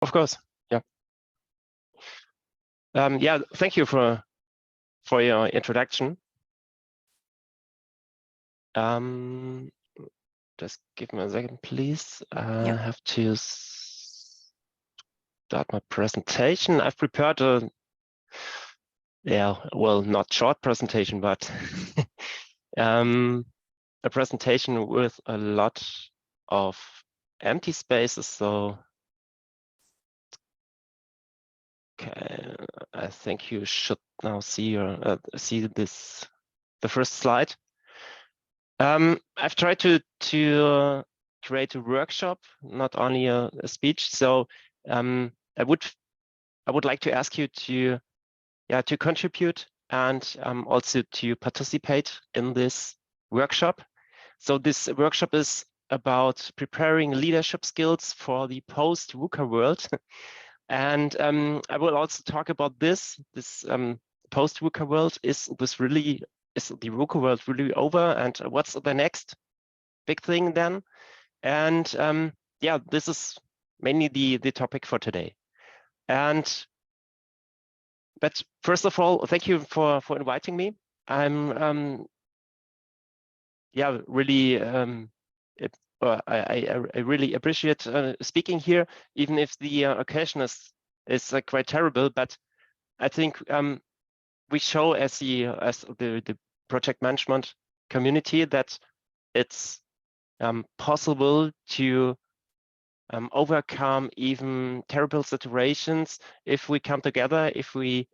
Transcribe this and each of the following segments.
Of course, yeah. Yeah, thank you for your introduction. Just give me a second, please. I have to start my presentation. I've prepared a, well, not short presentation, but a presentation with a lot of empty spaces. So, okay, I think you should now see the first slide. I've tried to create a workshop, not only a speech. So I would like to ask you to contribute and also to participate in this workshop. So this workshop is about preparing leadership skills for the post-VUCA world. And I will also talk about this post-VUCA world. Is the VUCA world really over? And what's the next big thing then? And yeah, this is mainly the topic for today. But first of all, thank you for inviting me. I'm really I really appreciate speaking here, even if the occasion is quite terrible. But I think we show as the project management community that it's possible to overcome even terrible situations if we come together, if we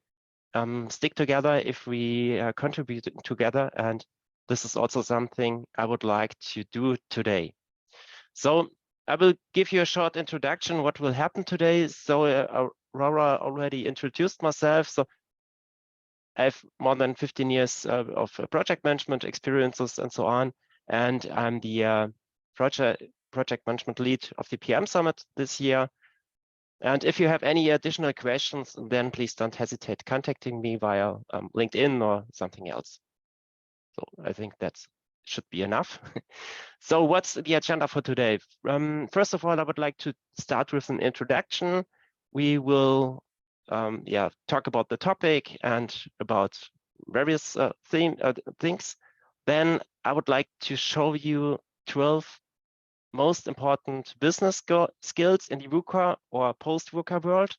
stick together, if we contribute together. And this is also something I would like to do today. So I will give you a short introduction what will happen today. So Aurora already introduced myself. So I have more than 15 years of project management experiences and so on. And I'm the project management lead of the PM Summit this year. And if you have any additional questions, then please don't hesitate contacting me via LinkedIn or something else. So I think that should be enough. So what's the agenda for today? First of all, I would like to start with an introduction. We will talk about the topic and about various things. Then I would like to show you 12 most important business skills in the VUCA or post-VUCA world.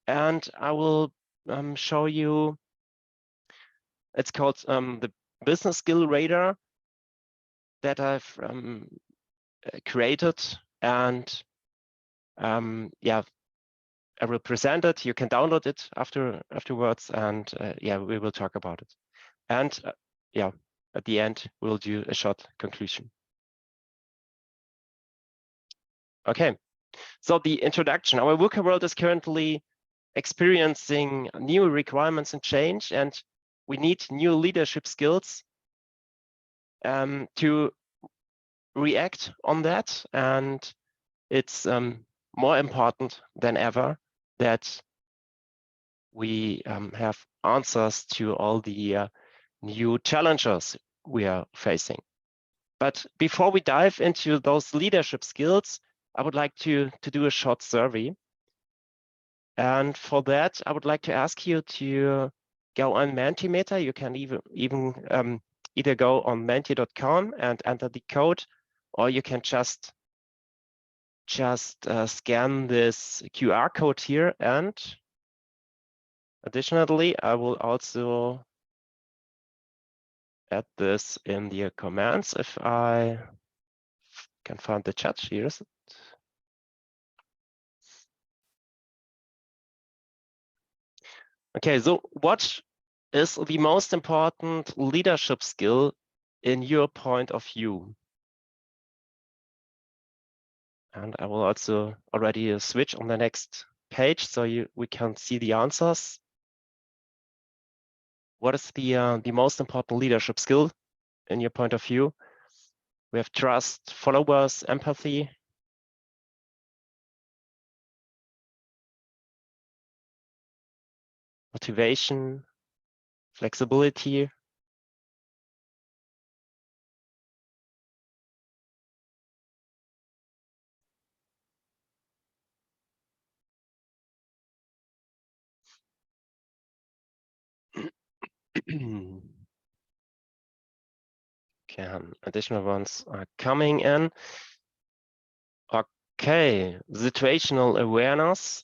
And I will show you, it's called the business skill radar that I've created. And I will present it. You can download it afterwards, and we will talk about it. And at the end, we'll do a short conclusion. Okay, so the introduction. Our VUCA world is currently experiencing new requirements and change, and we need new leadership skills to react on that. And it's more important than ever that we have answers to all the new challenges we are facing. But before we dive into those leadership skills, I would like to do a short survey. And for that, I would like to ask you to go on Mentimeter. You can even either go on menti.com and enter the code, or you can just scan this QR code here. And additionally, I will also add this in the comments if I can find the chat. Here is it. Okay, so what is the most important leadership skill in your point of view? And I will also already switch on the next page so we can see the answers. What is the most important leadership skill in your point of view? We have trust, followers, empathy. Motivation, flexibility. Okay, additional ones are coming in. Okay, situational awareness,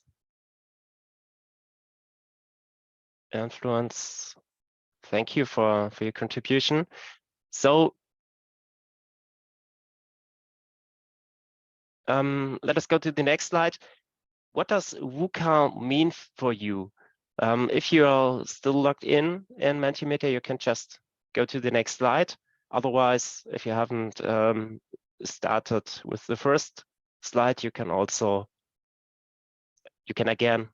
influence. Thank you for your contribution. So let us go to the next slide. What does VUCA mean for you? If you are still logged in Mentimeter, you can just go to the next slide. Otherwise, if you haven't started with the first slide, you can again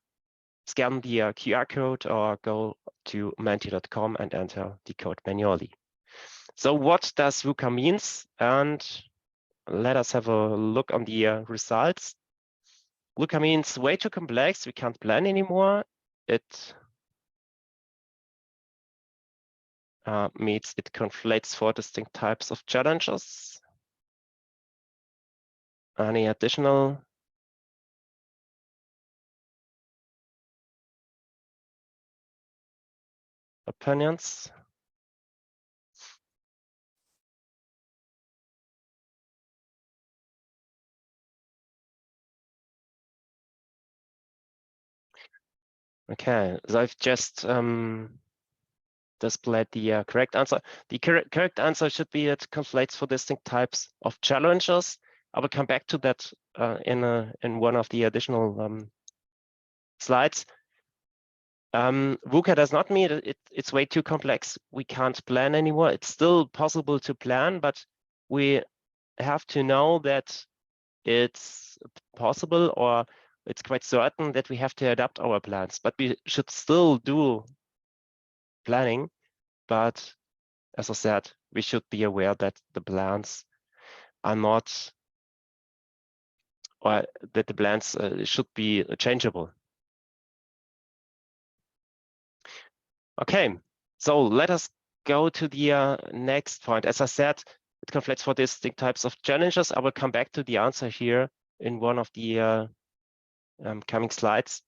scan the QR code or go to menti.com and enter the code manually. So what does VUCA means? And let us have a look on the results. VUCA means way too complex, we can't plan anymore. It means it conflates 4 distinct types of challenges. Any additional opinions? Okay, so I've just displayed the correct answer. The correct answer should be it conflates 4 distinct types of challenges. I will come back to that in one of the additional slides. VUCA does not mean it's way too complex. We can't plan anymore. It's still possible to plan, but we have to know that it's possible, or it's quite certain that we have to adapt our plans. But we should still do planning. But as I said, we should be aware that the plans are not, or that the plans should be changeable. Okay, so let us go to the next point. As I said, it conflates 4 distinct types of challenges. I will come back to the answer here in one of the coming slides.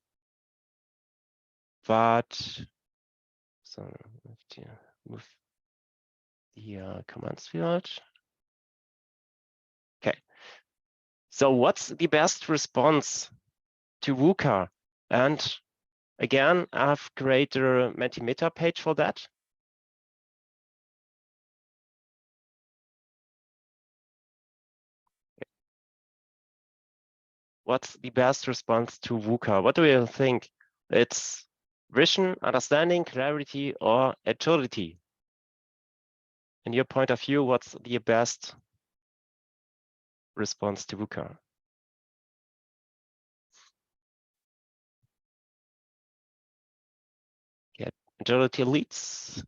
But so I have to move the commands field. Okay. So what's the best response to VUCA? And again, I've created a Mentimeter page for that. What's the best response to VUCA? What do you think? It's vision, understanding, clarity, or agility? In your point of view, what's the best response to VUCA? Yeah, agility leads.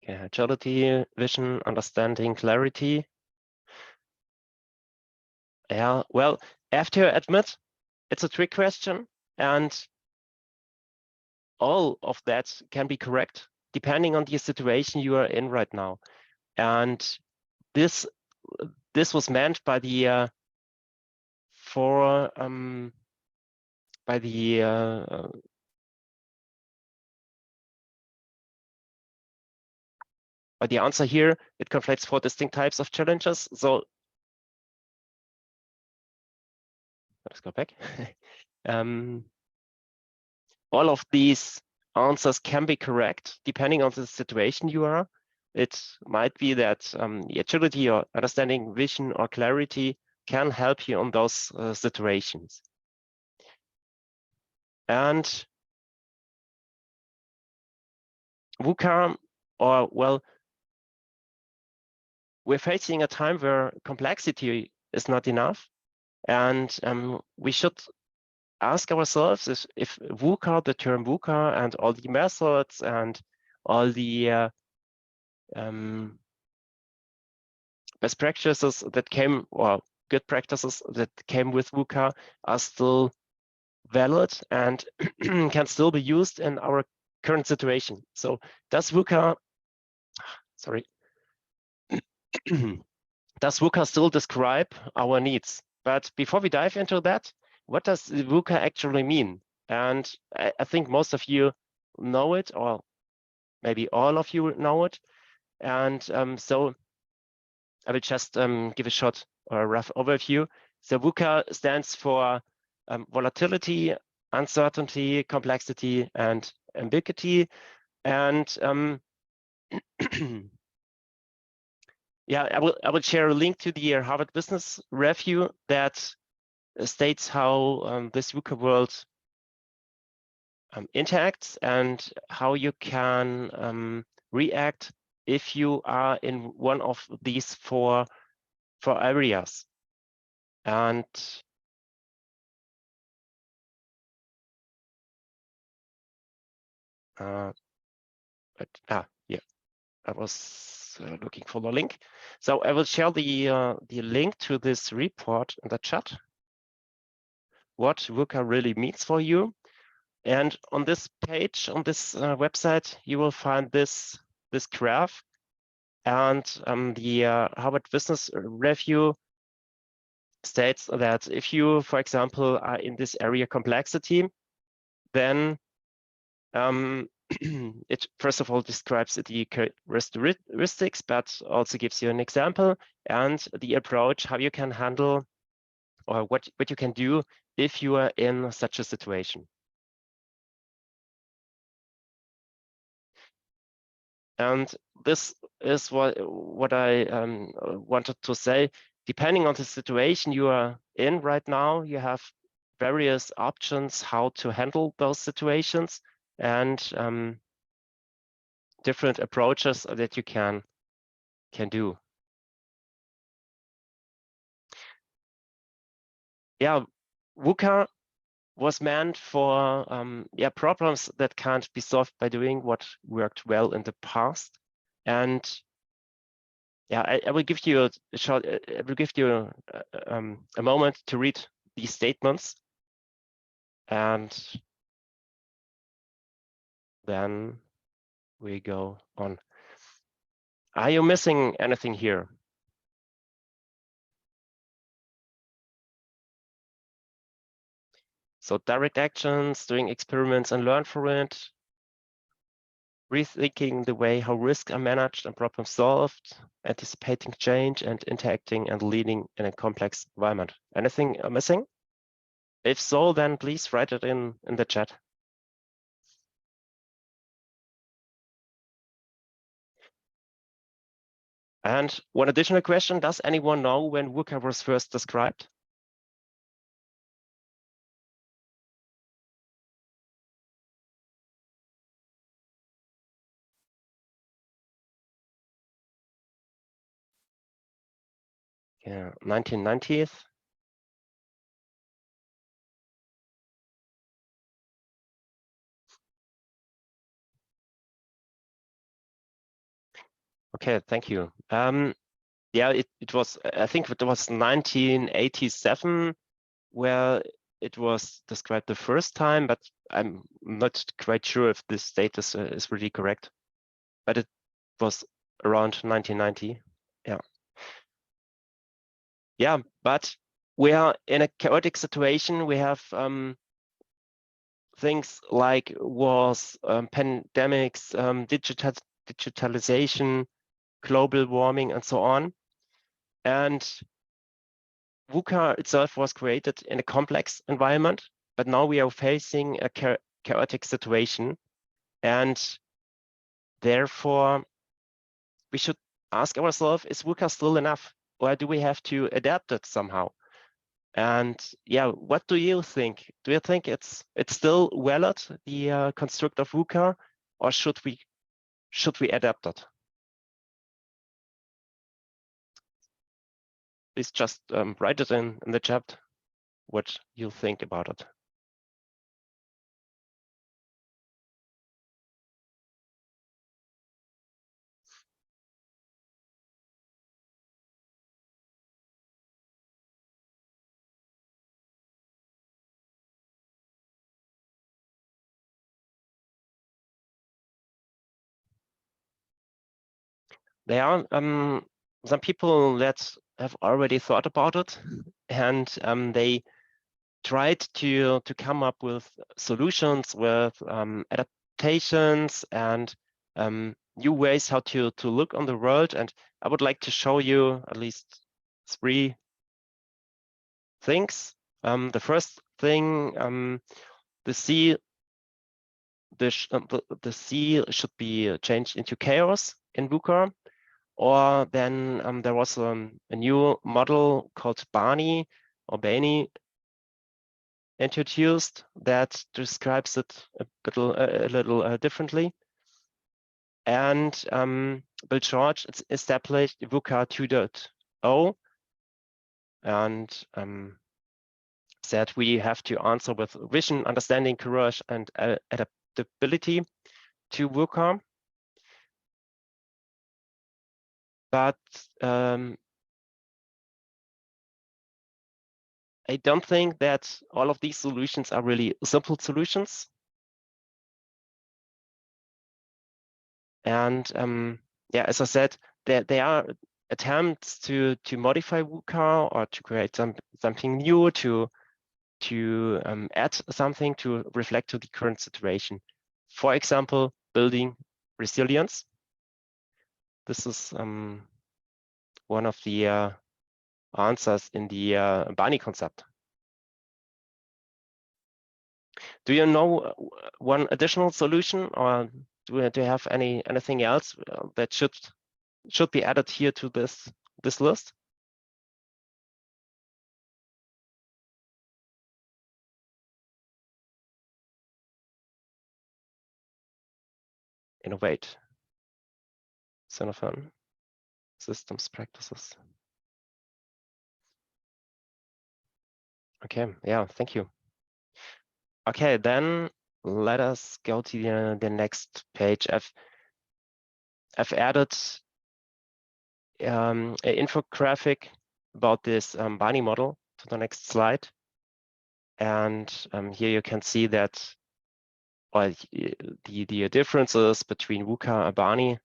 Yeah, agility, vision, understanding, clarity. Yeah, well, I have to admit, it's a trick question, and all of that can be correct depending on the situation you are in right now. And this was meant by the by the answer here. It conflates 4 distinct types of challenges. So let's go back. All of these answers can be correct depending on the situation you are. It might be that the agility or understanding, vision, or clarity can help you on those situations. And VUCA, or well, we're facing a time where complexity is not enough, and we should ask ourselves if VUCA, the term VUCA, and all the methods and all the best practices that came, or good practices that came with VUCA, are still valid and can still be used in our current situation. So does VUCA, sorry, does VUCA still describe our needs? But before we dive into that, what does VUCA actually mean? And I think most of you know it, or maybe all of you know it. And so I will just give a short or a rough overview. So VUCA stands for volatility, uncertainty, complexity, and ambiguity. And yeah, I will share a link to the Harvard Business Review that states how this VUCA world interacts and how you can react if you are in one of these four areas. And yeah, I was looking for the link. So I will share the link to this report in the chat, what VUCA really means for you. And on this page, on this website, you will find this graph. And the Harvard Business Review states that if you, for example, are in this area complexity, then it first of all describes the characteristics, but also gives you an example and the approach, how you can handle or what you can do if you are in such a situation. And this is what I wanted to say. Depending on the situation you are in right now, you have various options how to handle those situations and different approaches that you can do. Yeah, VUCA was meant for problems that can't be solved by doing what worked well in the past. And yeah, I will give you a short. I will give you a moment to read these statements, and then we go on. Are you missing anything here? So direct actions, doing experiments and learn from it, rethinking the way how risks are managed and problems solved, anticipating change and interacting and leading in a complex environment. Anything missing? If so, then please write it in the chat. And one additional question, does anyone know when VUCA was first described? Yeah, 1990s. Okay, thank you. Yeah, it was, I think it was 1987 where it was described the first time, but I'm not quite sure if this date is really correct. But it was around 1990. Yeah. Yeah, but we are in a chaotic situation. We have things like wars, pandemics, digitalization, global warming, and so on. And VUCA itself was created in a complex environment, but now we are facing a chaotic situation. And therefore, we should ask ourselves, is VUCA still enough? Or do we have to adapt it somehow? And yeah, what do you think? Do you think it's still valid, the construct of VUCA, or should we adapt it? Please just write it in the chat what you think about it. There are some people that have already thought about it, and they tried to come up with solutions, with adaptations and new ways how to look on the world. And I would like to show you at least 3 things. The first thing, the sea should be changed into chaos in VUCA. Or then there was a new model called Barney or Bani introduced that describes it a little differently. And Bill George established VUCA 2.0 and said we have to answer with vision, understanding, courage, and adaptability to VUCA. But I don't think that all of these solutions are really simple solutions. And yeah, as I said, there are attempts to modify VUCA or to create something new, to add something to reflect to the current situation. For example, building resilience. This is one of the answers in the Barney concept. Do you know one additional solution, or do you have anything else that should be added here to this list? Innovate, Xenophon, systems practices. Okay, yeah, thank you. Okay, then let us go to the next page. I've added an infographic about this Barney model to the next slide. And here you can see that the differences between VUCA and Barney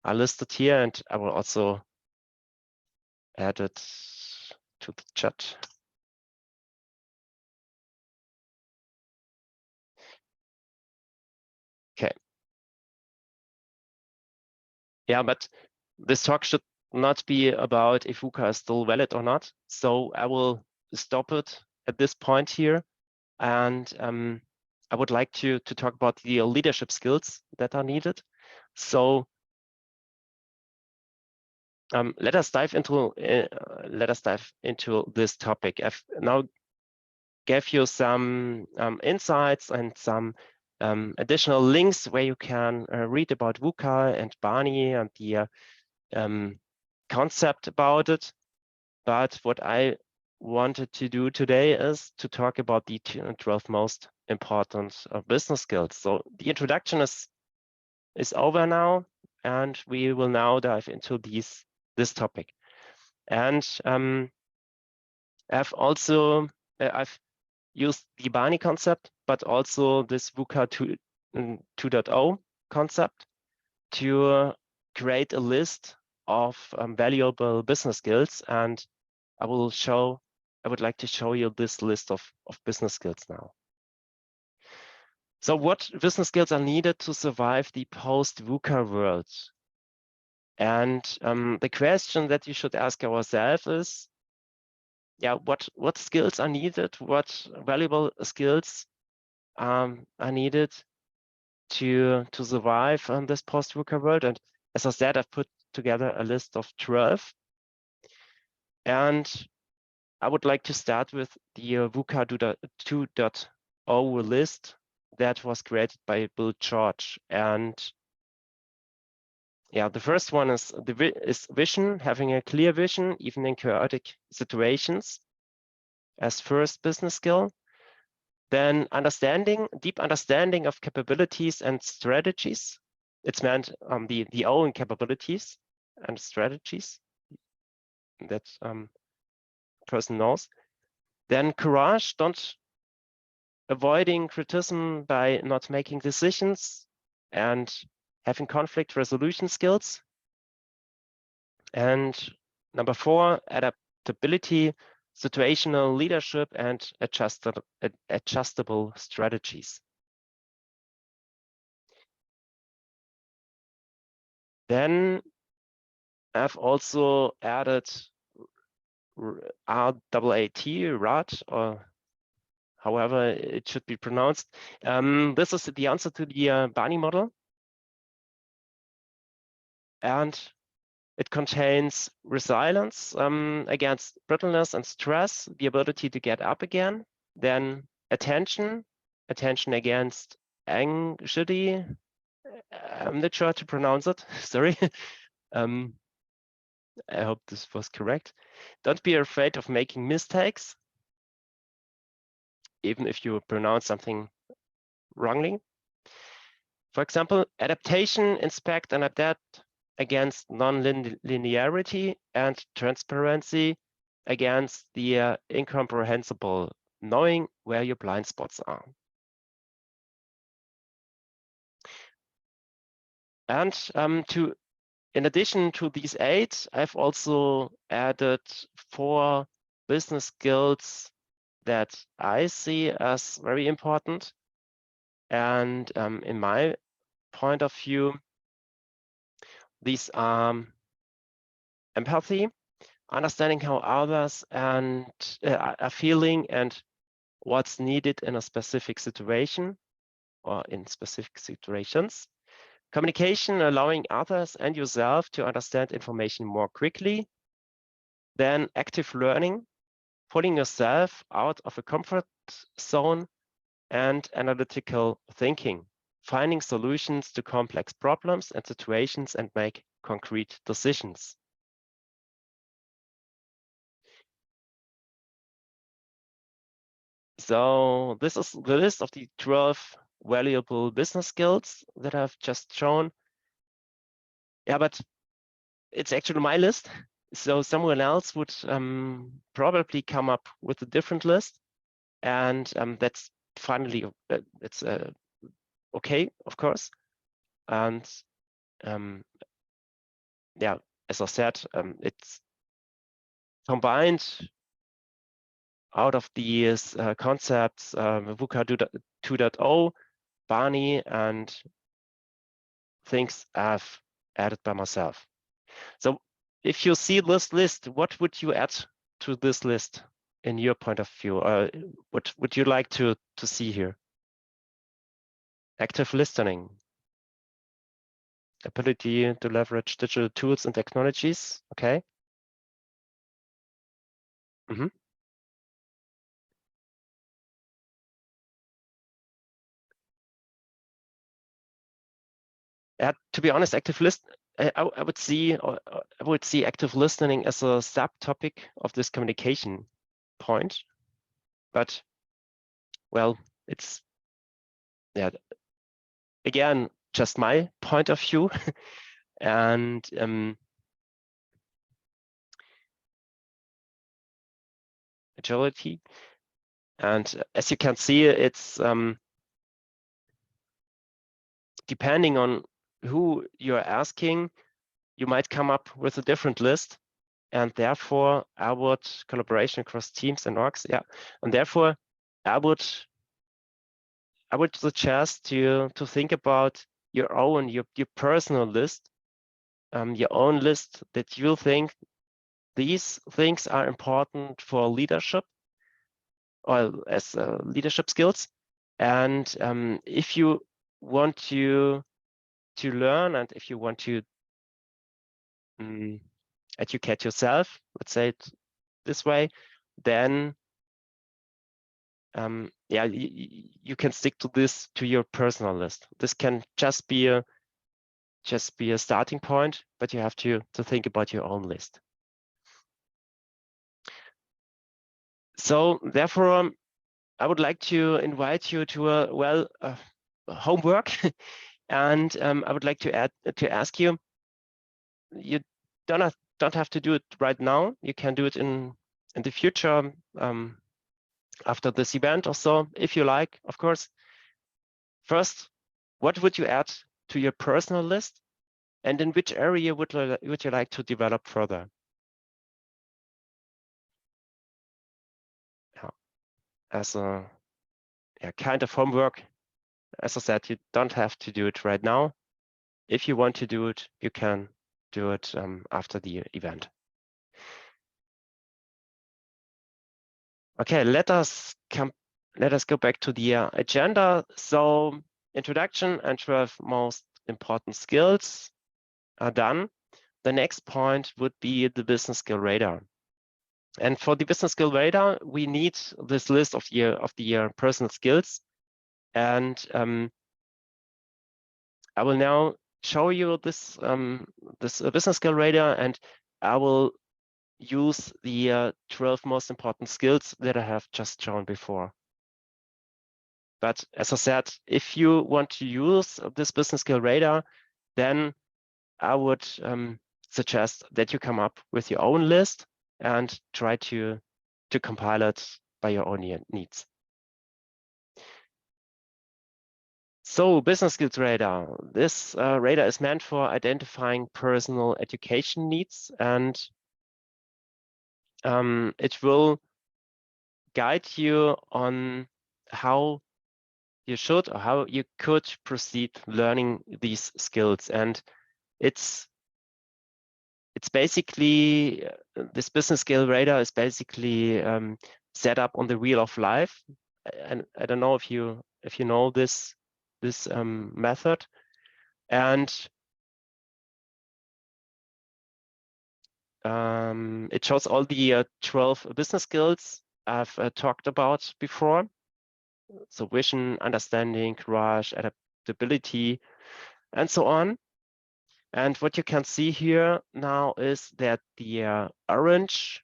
are listed here, and I will also add it to the chat. Okay. Yeah, but this talk should not be about if VUCA is still valid or not. So I will stop it at this point here. And I would like to talk about the leadership skills that are needed. So let us dive into this topic. I've now gave you some insights and some additional links where you can read about VUCA and Barney and the concept about it. But what I wanted to do today is to talk about the 12 most important business skills. So the introduction is over now, and we will now dive into this topic. And I've used the Barney concept, but also this VUCA 2.0 concept to create a list of valuable business skills. And I would like to show you this list of business skills now. So what business skills are needed to survive the post-VUCA world? And the question that you should ask ourselves is, yeah, what skills are needed? What valuable skills are needed to survive this post-VUCA world? And as I said, I've put together a list of 12. And I would like to start with the VUCA 2.0 list that was created by Bill George. And yeah, the first one is vision, having a clear vision, even in chaotic situations, as first business skill. Then deep understanding of capabilities and strategies. It's meant the own capabilities and strategies that person knows. Then courage, avoiding criticism by not making decisions, and having conflict resolution skills. And number 4, adaptability, situational leadership, and adjustable strategies. Then I've also added RAAT, or however it should be pronounced. This is the answer to the Barney model. And it contains resilience against brittleness and stress, the ability to get up again. Then attention against anxiety. I'm not sure how to pronounce it, sorry. I hope this was correct. Don't be afraid of making mistakes, even if you pronounce something wrongly. For example, adaptation, inspect and adapt against non-linearity, and transparency against the incomprehensible, knowing where your blind spots are. And in addition to these 8, I've also added 4 business skills that I see as very important. And in my point of view, these are empathy, understanding how others are feeling and what's needed in a specific situation or in specific situations. Communication, allowing others and yourself to understand information more quickly. Then active learning, pulling yourself out of a comfort zone, and analytical thinking, finding solutions to complex problems and situations and make concrete decisions. So this is the list of the 12 valuable business skills that I've just shown. Yeah, but it's actually my list. So someone else would probably come up with a different list. And that's finally, it's okay, of course. And yeah, as I said, it's combined out of these concepts, VUCA 2.0, Barney, and things I've added by myself. So if you see this list, what would you add to this list in your point of view? What would you like to see here? Active listening, ability to leverage digital tools and technologies. Okay. Mm-hmm. To be honest, I would see active listening as a subtopic of this communication point, but well, it's again just my point of view, and agility, and as you can see, it's depending on who you're asking, you might come up with a different list. And therefore, I would collaboration across teams and orgs. Yeah, and therefore, I would suggest you to think about your own, your personal list, your own list that you think these things are important for leadership or as leadership skills. And if you want to learn and if you want to educate yourself, let's say it this way, then yeah, you can stick to this, to your personal list. This can just be a starting point, but you have to think about your own list. So therefore, I would like to invite you to a homework, and I would like to ask you. You don't have to do it right now. You can do it in the future, after this event or so, if you like, of course. First, what would you add to your personal list, and in which area would you like to develop further? as a kind of homework. As I said, you don't have to do it right now. If you want to do it, you can do it after the event. Okay, let us go back to the agenda. So introduction and 12 most important skills are done. The next point would be the business skill radar. And for the business skill radar, we need this list of the personal skills. And I will now show you this business skill radar, and I will use the 12 most important skills that I have just shown before. But as I said, if you want to use this business skill radar, then I would suggest that you come up with your own list and try to compile it by your own needs. So business skills radar. This radar is meant for identifying personal education needs, and it will guide you on how you should or how you could proceed learning these skills. And it's basically, this business skill radar is basically set up on the wheel of life. And I don't know if you know this method. And it shows all the 12 business skills I've talked about before. So vision, understanding, courage, adaptability, and so on. And what you can see here now is that the orange,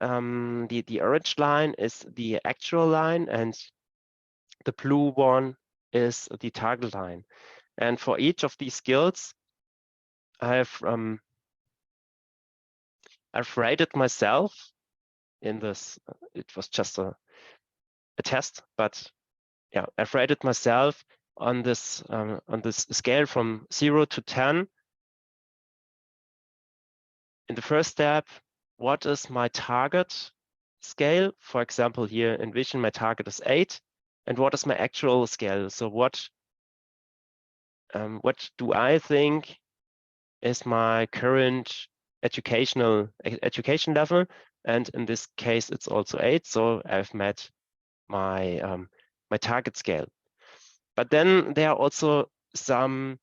the orange line is the actual line, and the blue one is the target line. And for each of these skills, I've rated myself in this. It was just a test, but yeah, I've rated myself on this scale from 0 to 10. In the first step, what is my target scale? For example, here in vision, my target is 8. And what is my actual scale? So what do I think is my current education level? And in this case, it's also 8. So I've met my my target scale. But then there are also some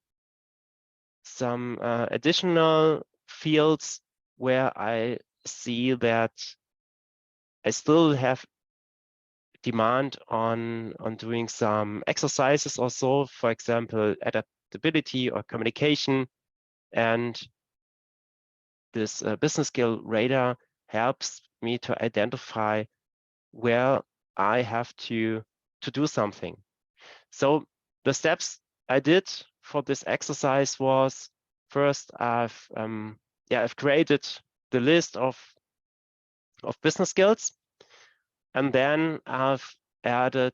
additional fields where I see that I still have demand on doing some exercises also, for example, adaptability or communication. And this business skill radar helps me to identify where I have to do something. So the steps I did for this exercise was, first I've created the list of business skills, and then I've added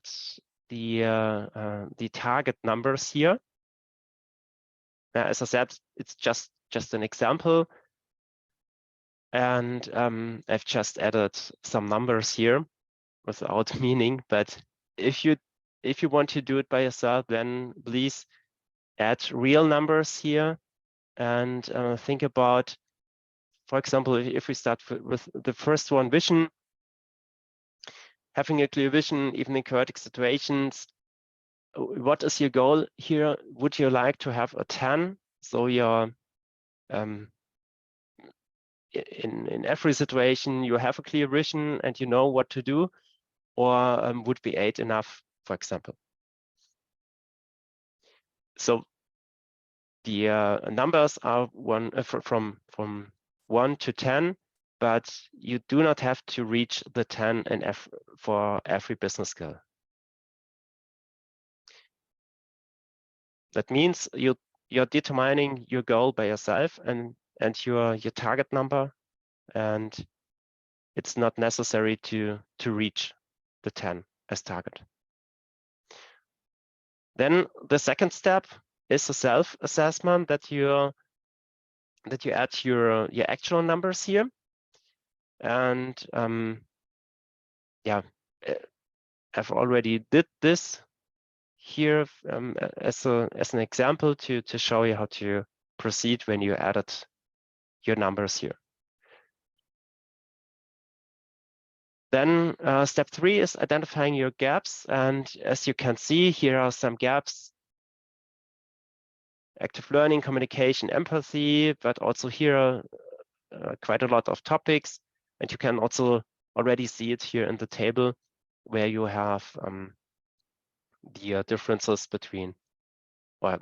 the target numbers here. As I said, it's just an example, and I've just added some numbers here without meaning. But if you want to do it by yourself, then please add real numbers here and think about, for example, if we start with the first one, vision, having a clear vision, even in chaotic situations. What is your goal here? Would you like to have a 10? So you're in every situation, you have a clear vision and you know what to do, or would be 8 enough, for example? So the numbers are from 1 to 10, but you do not have to reach the 10 for every business skill. That means you're determining your goal by yourself and your target number, and it's not necessary to reach the 10 as target. Then the second step is a self-assessment that you add your actual numbers here, and yeah, I've already did this here as an example to show you how to proceed when you added your numbers here. Then step 3 is identifying your gaps. And as you can see, here are some gaps: active learning, communication, empathy, but also here are quite a lot of topics. And you can also already see it here in the table where you have the differences between, or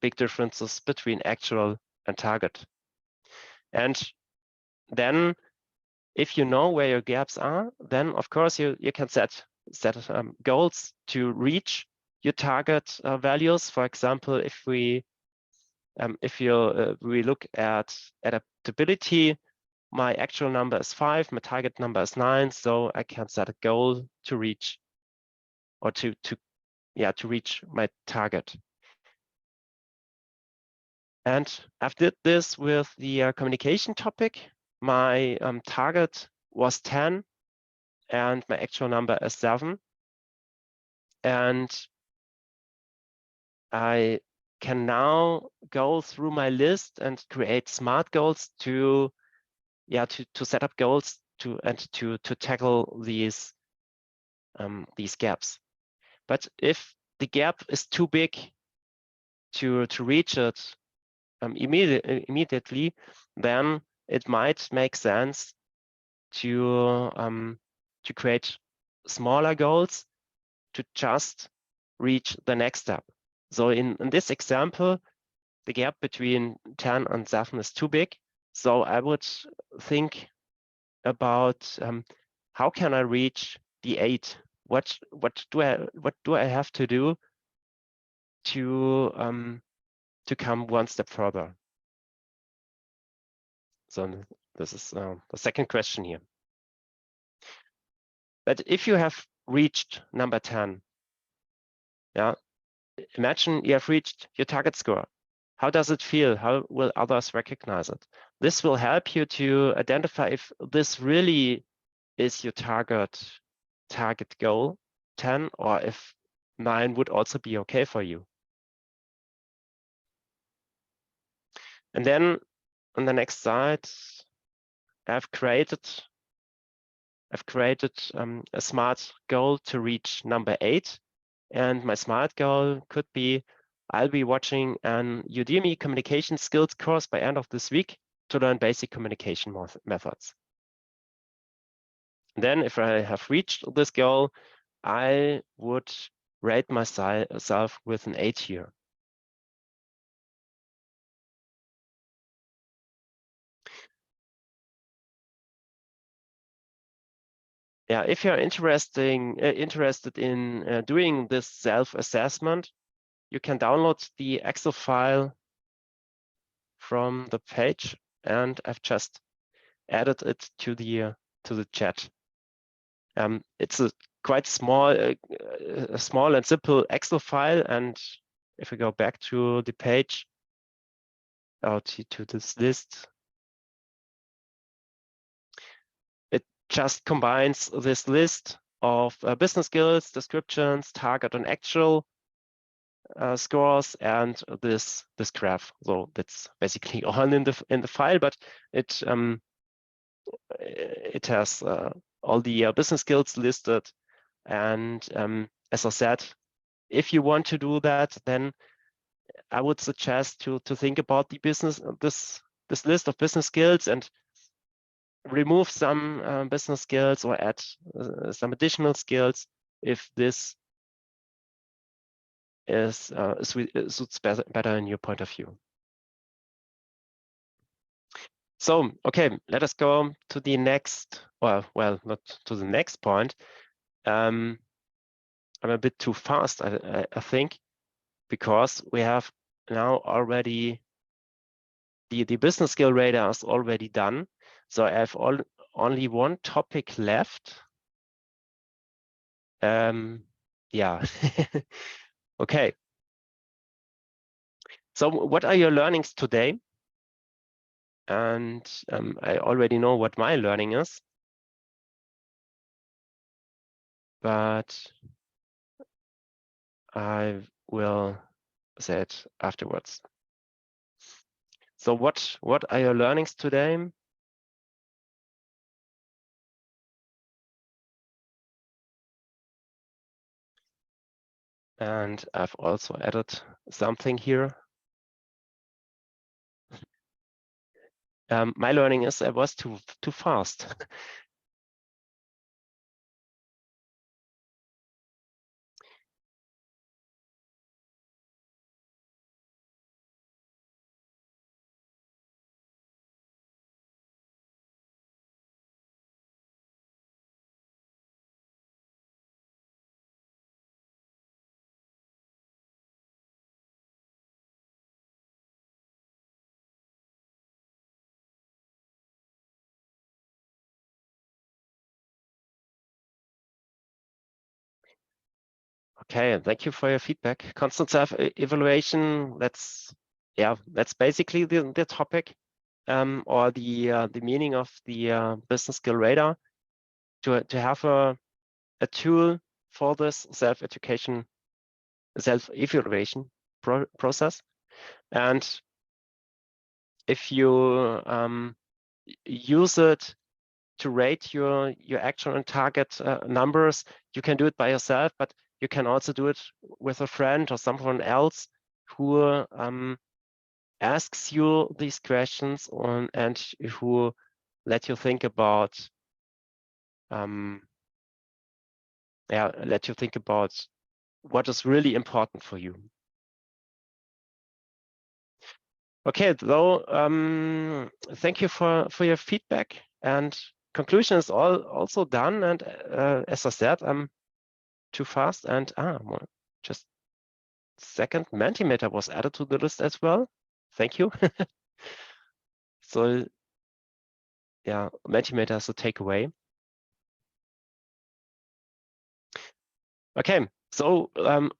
big differences between actual and target. And then if you know where your gaps are, then of course you can set goals to reach your target values. For example, if we look at adaptability, my actual number is 5, my target number is 9, so I can set a goal to reach, or to reach my target. And I've did this with the communication topic. My target was 10 and my actual number is 7. And I can now go through my list and create smart goals to set up goals to tackle these gaps. But if the gap is too big to reach it immediately, then it might make sense to create smaller goals to just reach the next step. So in this example, the gap between 10 and 7 is too big. So I would think about how can I reach the 8? What do I have to do to come one step further? So this is the second question here. But if you have reached number 10, yeah, imagine you have reached your target score. How does it feel? How will others recognize it? This will help you to identify if this really is your target goal, 10, or if 9 would also be okay for you. And then on the next slide, I've created a smart goal to reach number 8. And my smart goal could be, I'll be watching an Udemy communication skills course by end of this week to learn basic communication methods. And then if I have reached this goal, I would rate myself with an 8 here. Yeah, if you're interested in doing this self-assessment, you can download the Excel file from the page, and I've just added it to the chat. It's a quite small and simple Excel file, and if we go back to the page, to this list, it just combines this list of business skills, descriptions, target and actual scores, and this graph. So that's basically all in the file, but it has all the business skills listed. And as I said, if you want to do that, then I would suggest to think about the this list of business skills and remove some business skills or add some additional skills if this suits better in your point of view. So, okay, let us go to the next, well, not to the next point. I'm a bit too fast, I think, because we have now already the business skill radar is already done. So I have only one topic left. Yeah. Okay. So what are your learnings today? And I already know what my learning is. but I will say it afterwards. So what are your learnings today? And I've also added something here. My learning is I was too fast. Okay, thank you for your feedback. Constant self-evaluation, that's basically the topic, or the meaning of the business skill radar, to have a tool for this self-education, self-evaluation process. And if you use it to rate your actual and target numbers, you can do it by yourself, but you can also do it with a friend or someone else who asks you these questions and who let you think about what is really important for you. Okay, though, thank you for your feedback, and conclusion is also done. And as I said, I'm too fast, and just second, Mentimeter was added to the list as well. Thank you. So yeah, Mentimeter is a takeaway. Okay, so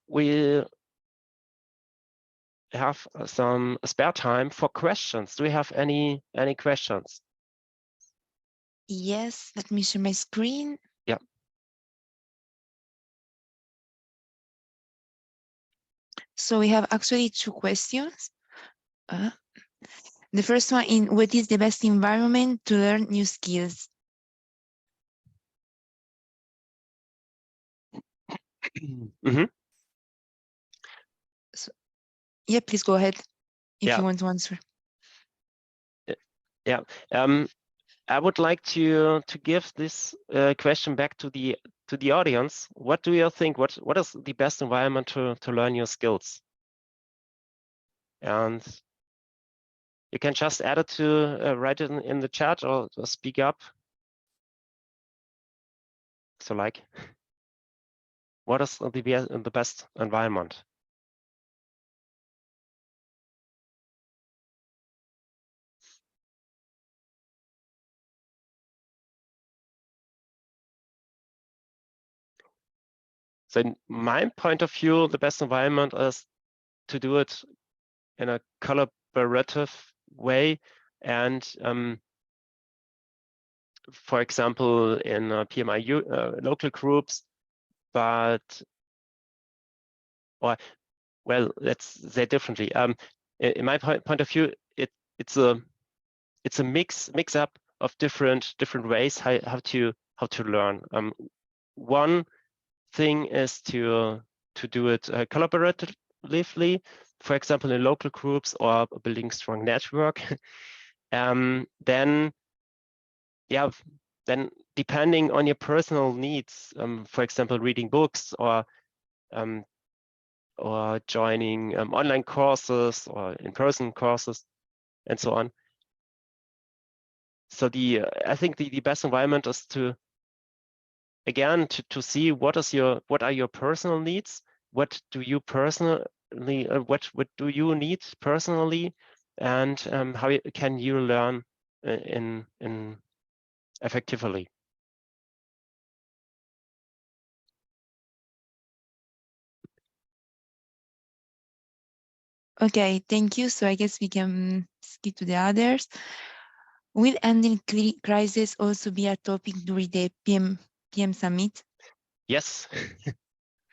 we have some spare time for questions. Do we have any questions? Yes, let me share my screen. Yeah. So we have actually two questions. The first one in what is the best environment to learn new skills? Mm-hmm. So, yeah, please go ahead if Yeah. you want to answer. Yeah. I would like to give this question back to the audience. What do you think? What is the best environment to learn your skills? And you can just add it to write it in the chat or speak up. So like, what is the best environment? So in my point of view, the best environment is to do it in a collaborative way, and for example, in PMI local groups, but well, let's say differently. In my point of view, it's a mix up of different ways how to learn. One thing is to do it collaboratively, for example, in local groups or building strong network. Then depending on your personal needs, for example, reading books or joining online courses or in-person courses and so on. So I think the best environment is to see what are your personal needs, what do you personally what do you need personally, and how can you learn in effectively. Okay, thank you. So I guess we can skip to the others. Will ending crisis also be a topic during the PM Summit? Yes.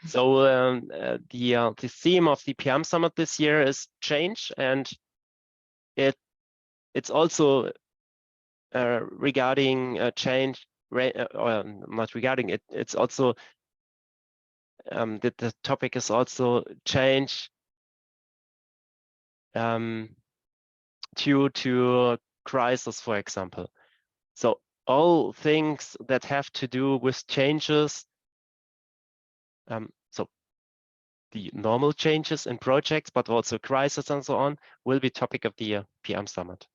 So the theme of the PM Summit this year is change, and it's also regarding change, or not regarding it. It's also the topic is also change due to crisis, for example. So all things that have to do with changes. So the normal changes in projects, but also crisis and so on, will be topic of the PM Summit.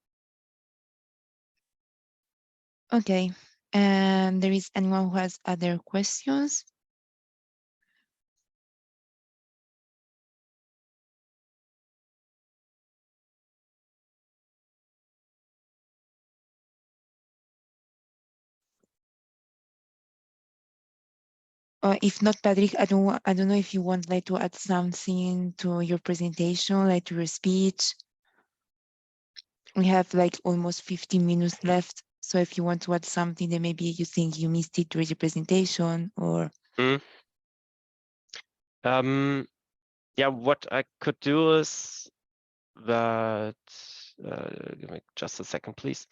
Okay, and there is anyone who has other questions? If not, Patrick, I don't know if you want like to add something to your presentation, like to your speech. We have like almost 15 minutes left. So if you want to add something that maybe you think you missed it during your presentation, or yeah, what I could do is that give me just a second, please.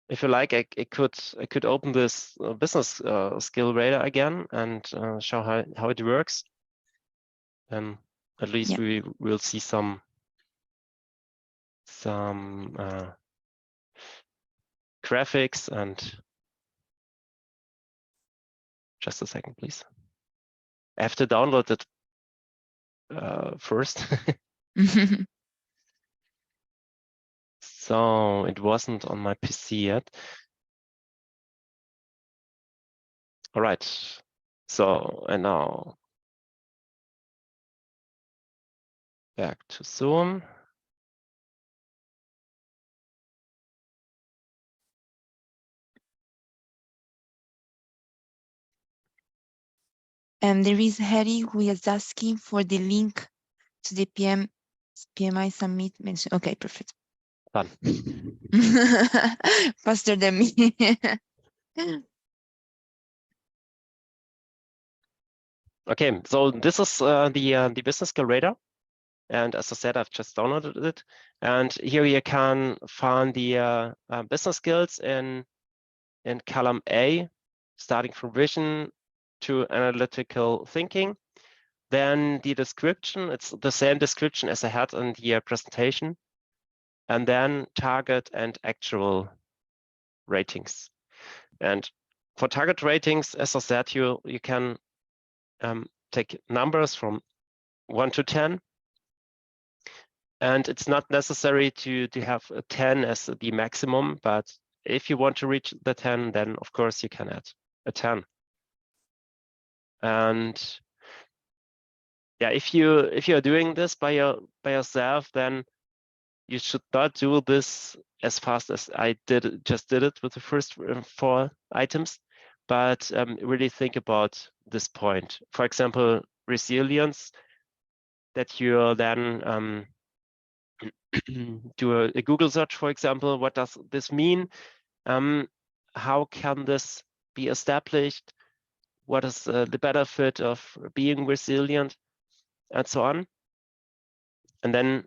If you like, I could open this business skill radar again and show how it works. Then at least we will see some graphics. And just a second, please. I have to download it first. So it wasn't on my PC yet. All right. So, and now back to Zoom. And there is Harry who is asking for the link to the PMI Summit mention. Okay, perfect. Done. Faster than me. Okay, so this is the business skill radar. And as I said, I've just downloaded it. And here you can find the business skills in column A, starting from vision to analytical thinking. Then the description, it's the same description as I had in the presentation. And then target and actual ratings. And for target ratings, as I said, you can take numbers from 1 to 10. And it's not necessary to have a 10 as the maximum, but if you want to reach the 10, then of course you can add a 10. And yeah, if you're doing this by yourself, then you should not do this as fast as I just did it with the first 4 items, but really think about this point. For example, resilience, that you then do a Google search, for example. What does this mean? How can this be established? What is the benefit of being resilient, and so on? And then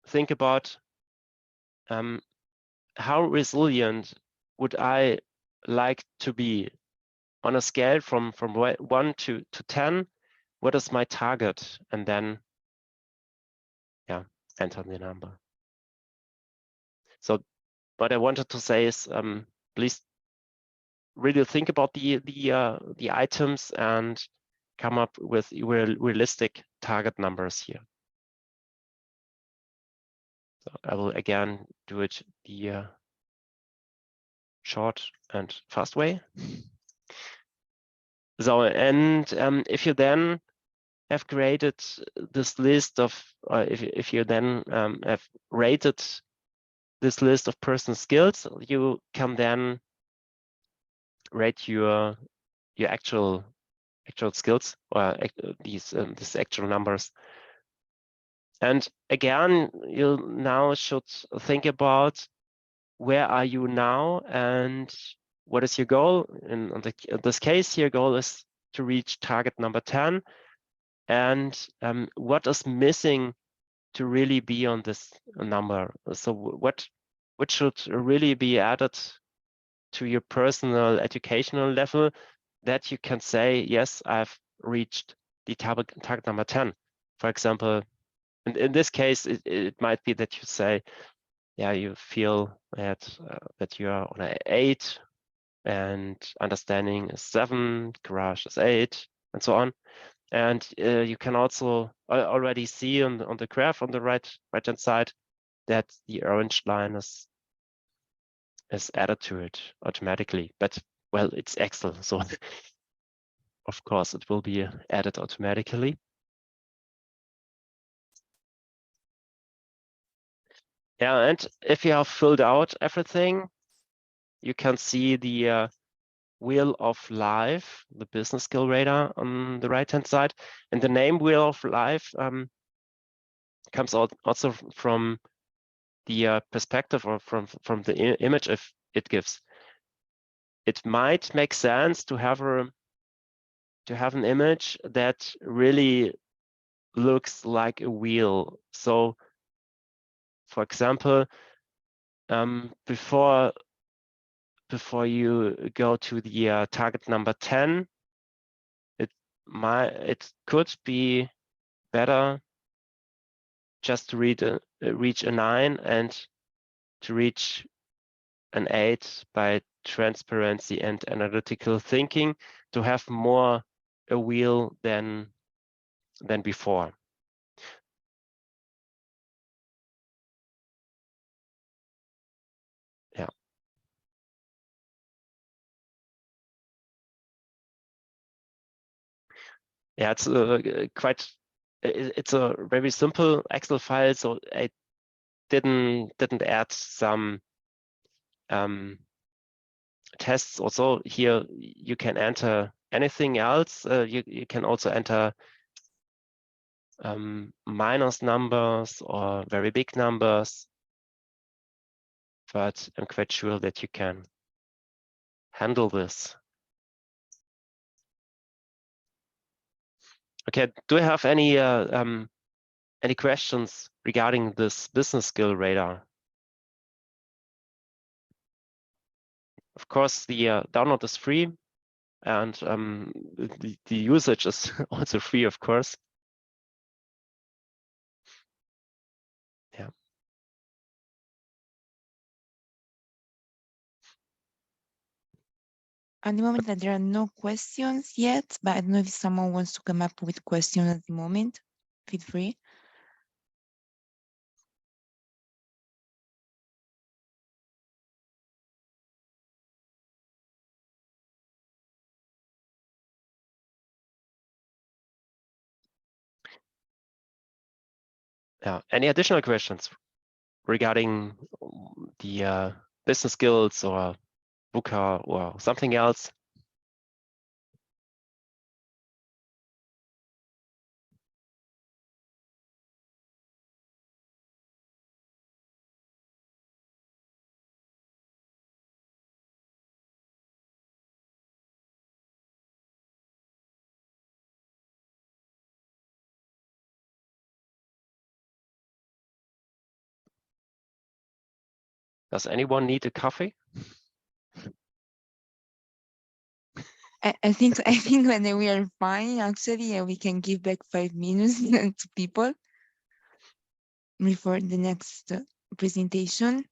think about how resilient would I like to be on a scale from 1 to 10. What is my target? And then, yeah, enter the number. So what I wanted to say is, please really think about the items and come up with realistic target numbers here. So I will again do it the short and fast way. So, and if you then have created this list of, if you then have rated this list of person skills, you can then rate your actual skills, or these actual numbers. And again, you now should think about where are you now, and what is your goal? In this case, your goal is to reach target number 10. And what is missing to really be on this number? So what should really be added to your personal educational level that you can say, yes, I've reached the target number 10. For example, in this case, it might be that you say, yeah, you feel that you are on an 8 and understanding is 7, garage is 8, and so on. And you can also already see on the graph on the right-hand side that the orange line is added to it automatically. But well, it's Excel, so of course it will be added automatically. Yeah, and if you have filled out everything, you can see the wheel of life, the business skill radar on the right-hand side. And the name wheel of life comes out also from the perspective or from the image if it gives. It might make sense to have an image that really looks like a wheel. So, for example, before you go to the target number 10, it could be better just to reach a 9 and to reach an 8 by transparency and analytical thinking, to have more a wheel than before. Yeah. Yeah, it's it's a very simple Excel file, so I didn't add some tests. Also here you can enter anything else. You can also enter minus numbers or very big numbers, but I'm quite sure that you can handle this. Okay, do you have any questions regarding this business skill radar? Of course, the download is free, and the usage is also free, of course. Yeah. At the moment that there are no questions yet, but I don't know if someone wants to come up with questions at the moment. Feel free. Yeah. Any additional questions regarding the business skills or VUCA or something else? Does anyone need a coffee? I think when we are fine, actually, we can give back 5 minutes to people before the next presentation.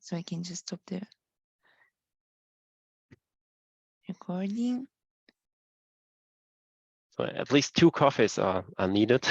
So I can just stop the recording. So at least 2 coffees are needed.